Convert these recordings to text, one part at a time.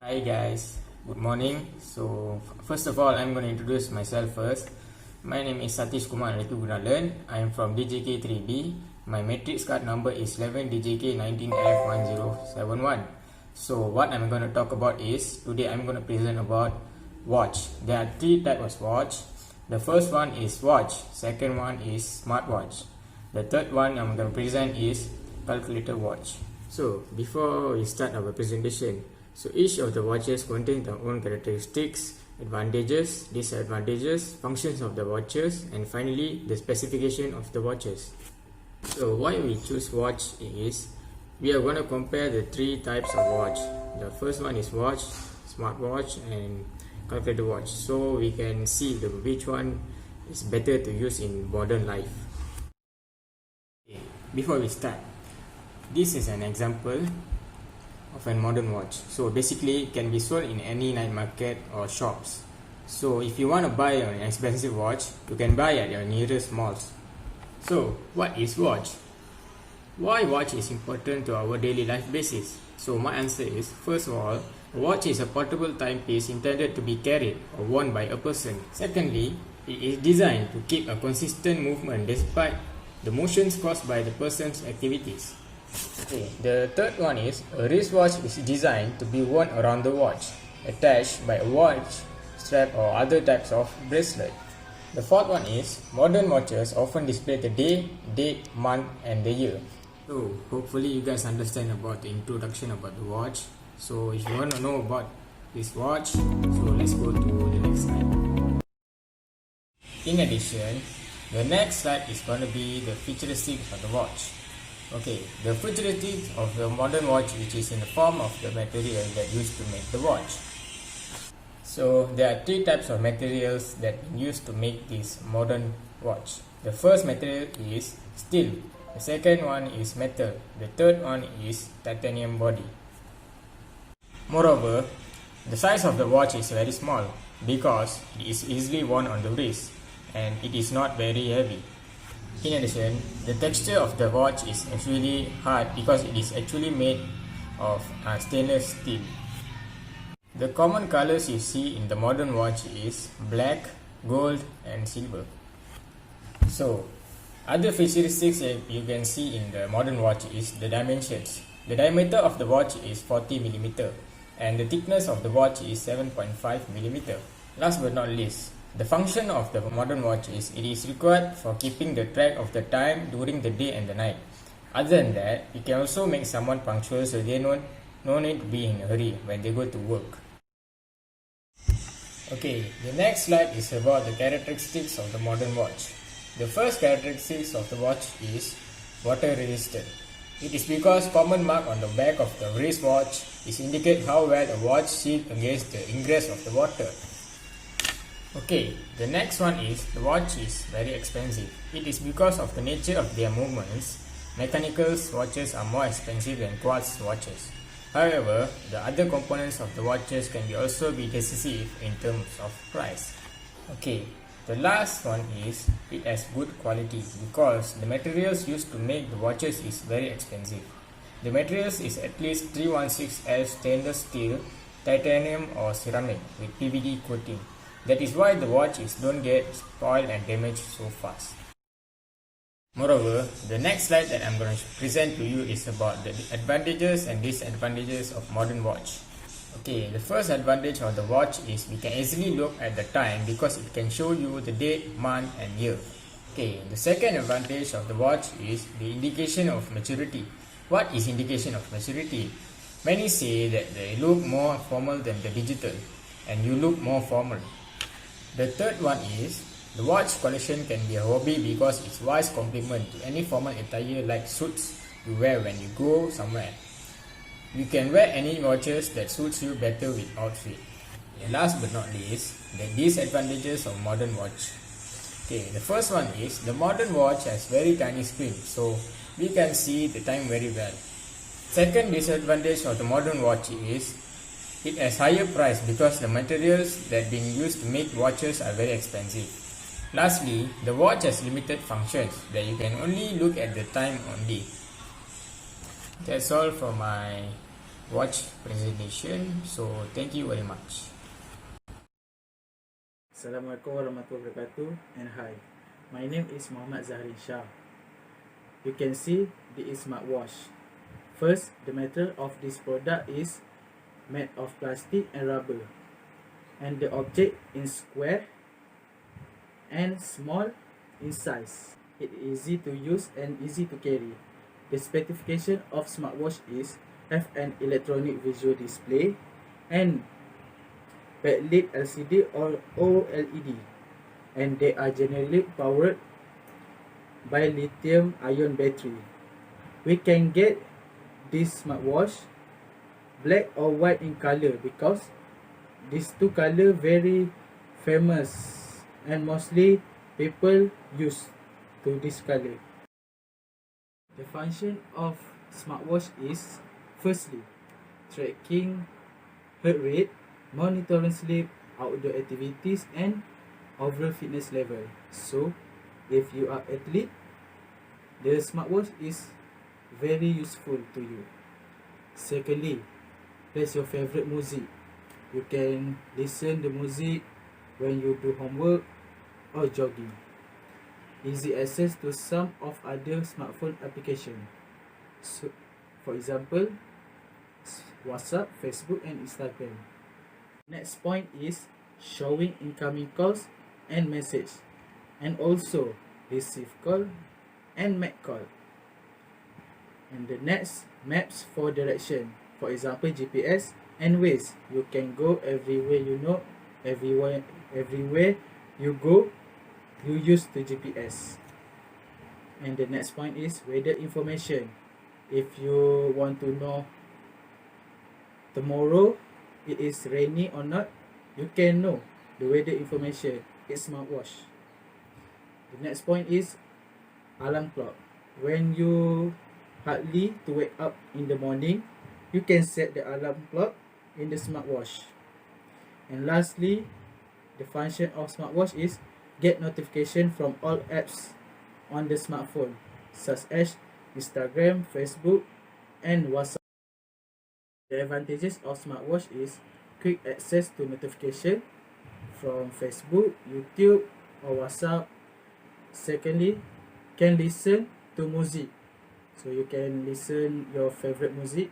Hi guys, good morning. So first of all, I'm going to introduce myself first. My name is Satish Kumar Gunalan. I am from DJK3B. My matrix card number is 11DJK19F1071. So what I'm going to talk about is, today I'm going to present about watch. There are three types of watch. The first one is watch, second one is smartwatch. The third one I'm going to present is calculator watch. So before we start our presentation, so each of the watches contain their own characteristics, advantages, disadvantages, functions of the watches, and finally the specification of the watches. So why we choose watch is, we are going to compare the three types of watch. The first one is watch, smartwatch, and calculator watch. So we can see which one is better to use in modern life. Before we start, this is an example of a modern watch. So basically it can be sold in any night market or shops. So if you want to buy an expensive watch, you can buy at your nearest malls. So what is watch? Why watch is important to our daily life basis? So my answer is, first of all, a watch is a portable timepiece intended to be carried or worn by a person. Secondly, it is designed to keep a consistent movement despite the motions caused by the person's activities. Okay, the third one is, a wristwatch is designed to be worn around the watch, attached by a watch strap or other types of bracelet. The fourth one is, modern watches often display the day, date, month, and the year. So hopefully you guys understand about the introduction about the watch. So if you want to know about this watch, so let's go to the next slide. In addition, the next slide is going to be the futuristics of the watch. Okay, the futuristics of the modern watch, which is in the form of the material that used to make the watch. So there are three types of materials that used to make this modern watch. The first material is steel, the second one is metal, the third one is titanium body. Moreover, the size of the watch is very small because it is easily worn on the wrist and it is not very heavy. In addition, the texture of the watch is actually hard because it is actually made of stainless steel. The common colors you see in the modern watch is black, gold, and silver. So, other characteristics you can see in the modern watch is the dimensions. The diameter of the watch is 40 mm and the thickness of the watch is 7.5 mm. Last but not least, the function of the modern watch is, it is required for keeping the track of the time during the day and the night. Other than that, it can also make someone punctual, so they no need to be in a hurry when they go to work. Okay, the next slide is about the characteristics of the modern watch. The first characteristics of the watch is water resistant. It is because common mark on the back of the wristwatch is indicate how well a watch shields against the ingress of the water. Okay, the next one is, the watch is very expensive. It is because of the nature of their movements. Mechanical watches are more expensive than quartz watches. However, the other components of the watches can also be decisive in terms of price. Okay, the last one is, it has good quality because the materials used to make the watches is very expensive. The materials is at least 316L stainless steel, titanium or ceramic with PVD coating. That is why the watches don't get spoiled and damaged so fast. Moreover, the next slide that I'm going to present to you is about the advantages and disadvantages of modern watch. Okay, the first advantage of the watch is, we can easily look at the time because it can show you the date, month, and year. Okay, the second advantage of the watch is the indication of maturity. What is indication of maturity? Many say that they look more formal than the digital, and you look more formal. The third one is, the watch collection can be a hobby because it's wise complement to any formal attire like suits you wear when you go somewhere. You can wear any watches that suits you better with outfit. And last but not least, the disadvantages of modern watch. Okay, the first one is, the modern watch has very tiny screen, so we can see the time very well. Second disadvantage of the modern watch is, it has higher price because the materials that being used to make watches are very expensive. Lastly, the watch has limited functions that you can only look at the time only. That's all for my watch presentation. So thank you very much. Assalamualaikum warahmatullahi wabarakatuh, and hi. My name is Muhammad Zahrin Shah. You can see this is smartwatch. First, the material of this product is made of plastic and rubber, and the object is square and small in size. It is easy to use and easy to carry. The specification of smartwatch is have an electronic visual display and backlit LCD or OLED, and they are generally powered by lithium-ion battery. We can get this smartwatch black or white in color because these two color very famous and mostly people use to this color. The function of smartwatch is firstly tracking heart rate, monitoring sleep, outdoor activities, and overall fitness level. So, if you are athlete, the smartwatch is very useful to you. Secondly, place your favorite music. You can listen the music when you do homework or jogging. Easy access to some of other smartphone applications. So, for example, WhatsApp, Facebook, and Instagram. Next point is showing incoming calls and message, and also receive call and make call. And the next, maps for direction. For example, GPS and Waze. You can go everywhere you know, everywhere you go, you use the GPS. And the next point is weather information. If you want to know tomorrow it is rainy or not, you can know the weather information. It's smartwatch. The next point is alarm clock. When you hardly to wake up in the morning, you can set the alarm clock in the smartwatch. And lastly, the function of smartwatch is get notification from all apps on the smartphone, such as Instagram, Facebook, and WhatsApp. The advantages of smartwatch is quick access to notification from Facebook, YouTube, or WhatsApp. Secondly, can listen to music, so you can listen your favorite music,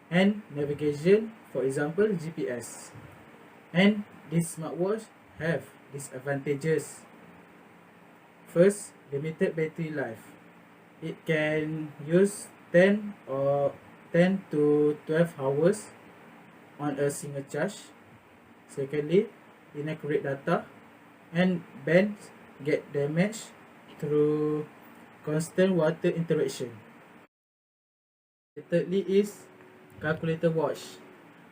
and navigation, for example GPS. And this smartwatch have disadvantages. First, limited battery life. It can use 10 to 12 hours on a single charge. Secondly, inaccurate data, and bands get damaged through constant water interaction. Thirdly is calculator watch.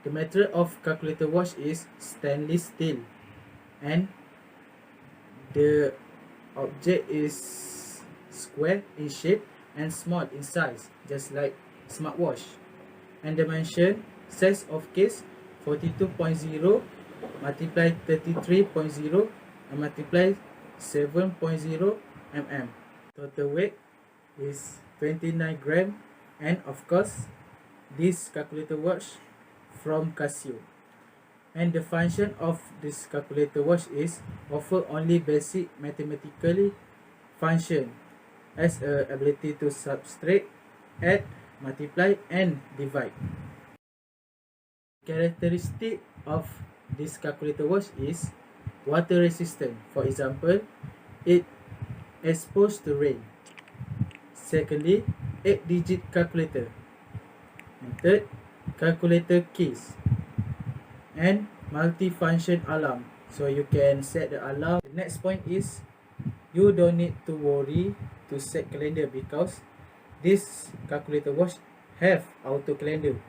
The material of calculator watch is stainless steel, and the object is square in shape and small in size, just like smartwatch. And dimension, size of case 42.0 multiply 33.0 and multiply 7.0 mm. Total weight is 29 gram, and of course this calculator watch from Casio. And the function of this calculator watch is offer only basic mathematical function as a ability to subtract, add, multiply, and divide. Characteristic of this calculator watch is water resistant. For example, it exposed to rain. Secondly, 8-digit calculator. And third, calculator keys. And multi-function alarm, so you can set the alarm. The next point is you don't need to worry to set calendar because this calculator watch have auto calendar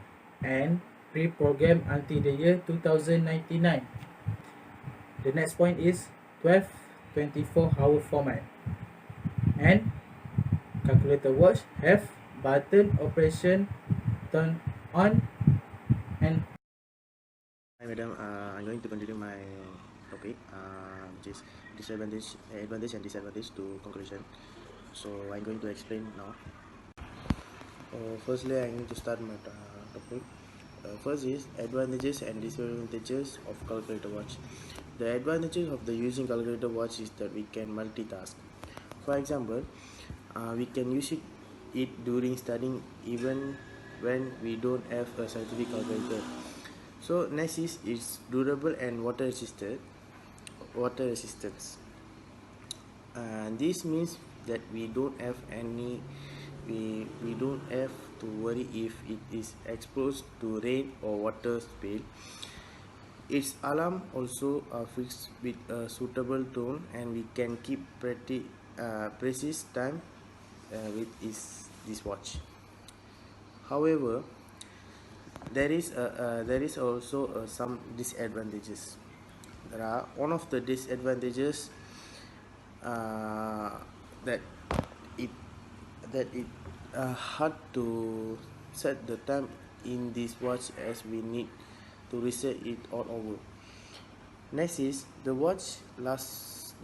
and pre-program until the year 2099. The next point is 24-hour format, and calculator watch have button operation, turn on and. Hi madam, I'm going to continue my topic, which is advantage and disadvantage to conclusion. So I'm going to explain now. Firstly, I need to start my topic. First is advantages and disadvantages of calculator watch. The advantages of the using calculator watch is that we can multitask. For example, we can use it during studying even when we don't have a scientific calculator. So next is it's durable and water resistant. Water resistance. This means that we don't have we don't have to worry if it is exposed to rain or water spill. Its alarm also fixed with a suitable tone, and we can keep precise time with this watch. However, there is also some disadvantages. There are one of the disadvantages that it hard to set the time in this watch as we need to reset it all over. Next is the watch lasts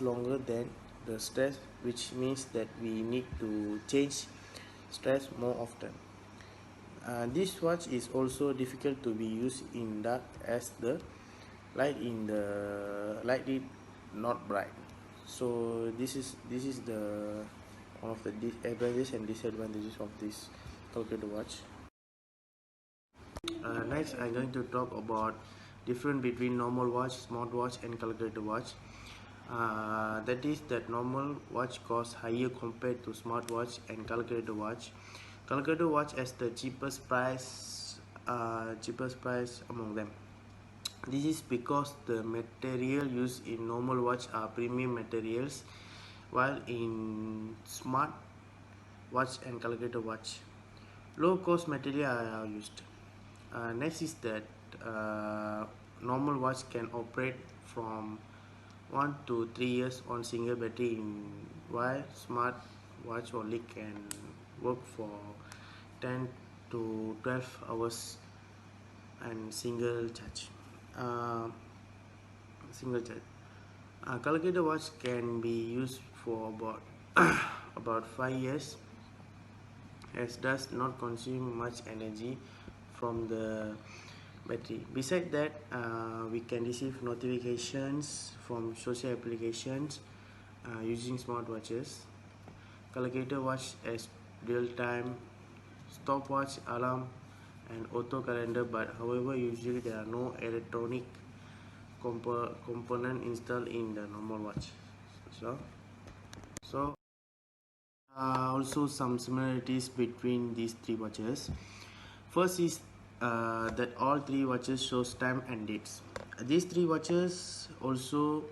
longer than the stress, which means that we need to change stress more often. This watch is also difficult to be used in dark as the light is not bright. So this is the one of the advantages and disadvantages of this calculator watch. Next, I'm going to talk about difference between normal watch, smartwatch, and calculator watch. That is that normal watch costs higher compared to smartwatch and calculator watch. Calculator watch has the cheapest price among them. This is because the material used in normal watch are premium materials, while in smart watch and calculator watch, low cost material are used. Next is that normal watch can operate from 1 to 3 years on single battery, while smart watch only can work for 10 to 12 hours and single charge. Calculator watch can be used for about about 5 years, as does not consume much energy from the battery. Besides that, we can receive notifications from social applications using smartwatches. Calculator watch has real-time stopwatch, alarm, and auto calendar, but however usually there are no electronic component installed in the normal watch. So also some similarities between these three watches. First is that all three watches shows time and dates. These three watches also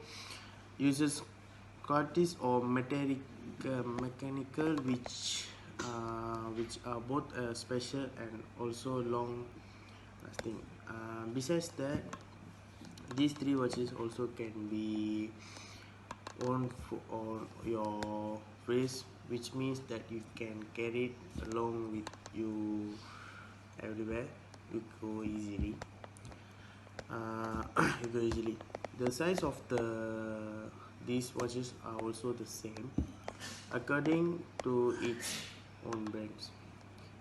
uses Curtis or mechanical, which are both special and also long lasting. Besides that, these three watches also can be worn on your wrist, which means that you can carry it along with you everywhere. You go easily. The size of these watches are also the same according to its own brands.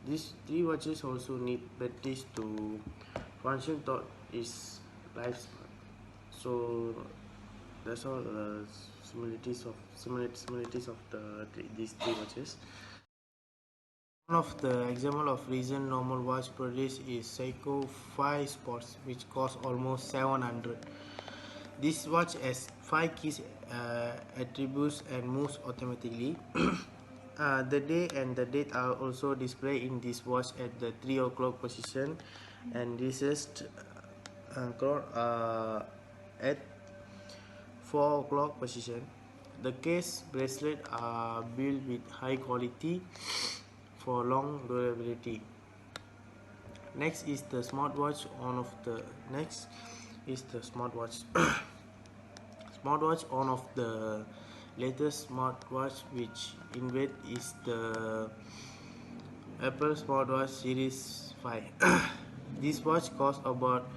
These three watches also need batteries to function throughout its lifespan. So that's all the similarities of these three watches. One of the example of recent normal watch produced is Seiko 5 Sports, which costs almost 700. This watch has 5 keys attributes and moves automatically. The day and the date are also displayed in this watch at the 3 o'clock position and recessed at 4 o'clock position. The case bracelet are built with high quality for long durability. Next is the smartwatch. Smartwatch, one of the latest smartwatch which invent is the Apple Smartwatch Series 5. This watch costs about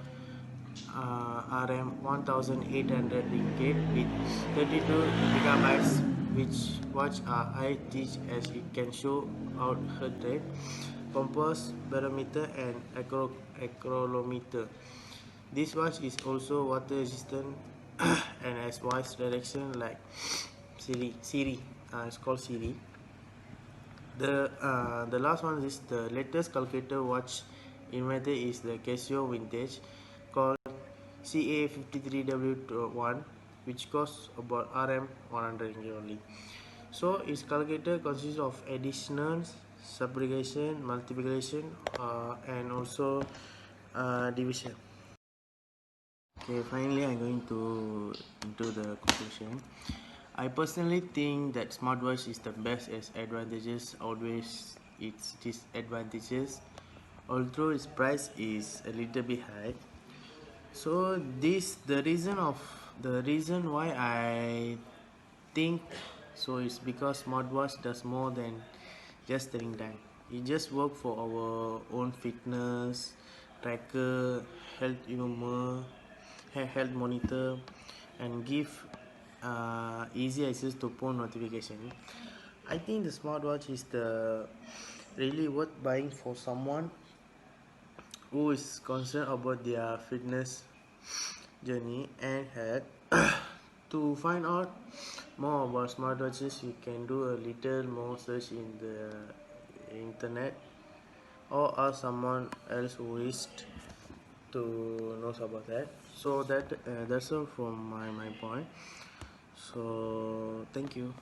RM 1800 ringgit with 32 gigabytes, which watch are high tech as it can show out heart rate, compass, barometer, and accelerometer. This watch is also water resistant and has voice direction like Siri. It's called Siri. The last one is the latest calculator watch invented is the Casio Vintage called CA53W1, which costs about RM 100 only. So its calculator consists of addition, subtraction, multiplication, and also division. Okay, finally I'm going to into the conclusion. I personally think that smartwatch is the best as advantages outweighs its disadvantages, although its price is a little bit high. So the reason why I think so is because smartwatch does more than just telling time. It just work for our own fitness tracker, health monitor, and give easy access to phone notification. I think the smartwatch is the really worth buying for someone who is concerned about their fitness journey and health. To find out more about smartwatches, you can do a little more search in the internet or ask someone else who wished to know about that. So that's all from my point. So thank you.